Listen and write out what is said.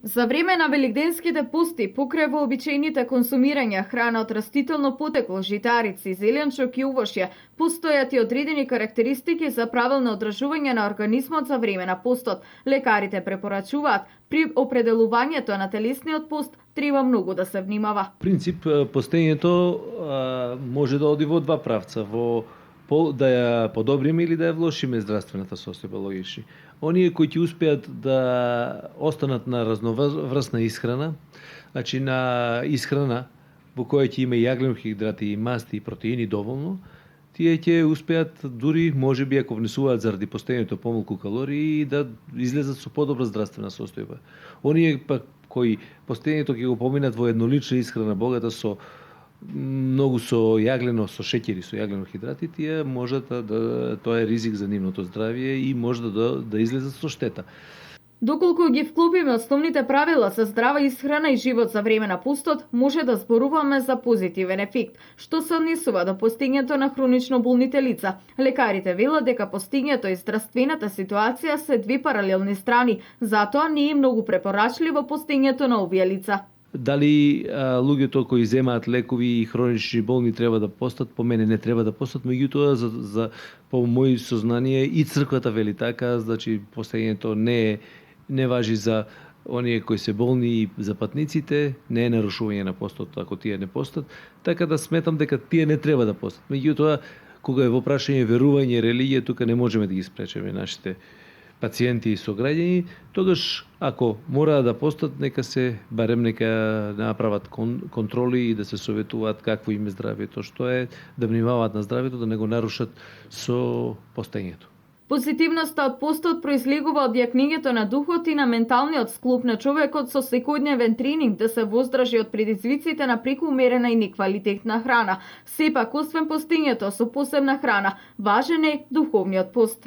За време на великденските пости, покрај вообичаените консумирања храна од растително потекло, житарици, зеленчук и увошје, постојат и одредени карактеристики за правилно одржување на организмот за време на постот. Лекарите препорачуваат при определувањето на телесниот пост треба многу да се внимава. Принцип, постењето може да оди во два правца, да ја подобриме или да ја влошиме здравствената состојба логични. Оние кои ќе успеат да останат на разноврсна исхрана, значи на исхрана во која ќе има и јаглен-хидрати, и масти, и протеини доволно, тие ќе успеат дури, можеби, ако внесуваат заради постењето помалку калории, да излезат со подобра здравствена состојба. Оние пак кои постењето ќе го поминат во еднолична исхрана богата со многу со јаглено, со шеќери, со јаглено-хидрати, тие можат тоа е ризик за нивното здравје и може да излезат со штета. Доколку ги вклопиме основните правила за здрава исхрана и живот за време на постот, може да зборуваме за позитивен ефект, што се однесува до постењето на хронично болните лица. Лекарите велат дека постењето и здравствената ситуација се две паралелни страни, затоа не е многу препорачливо постењето на овие лица. Дали луѓето кои земаат лекови и хронични болни треба да постат, по мене не треба да постат, меѓутоа по мои сознание и црквата вели така, значи постењето не важи за оние кои се болни и за патниците, не е нарушување на постот ако тие не постат, така да сметам дека тие не треба да постат. Меѓутоа, кога е во прашање верување и религија, тука не можеме да ги спречеме нашите пациенти и сограѓани, тогаш ако мора да постат, нека направат контроли и да се советуваат какво им е здравјето, што е да внимаваат на здравјето, да не го нарушат со постењето. Позитивноста од постот произлегува од јакнењето на духот и на менталниот склоп на човекот со секојдневен тренинг да се воздржи од предизвиците на прекумерена и неквалитетна храна. Сепак, освен постењето со посебна храна, важен е духовниот пост.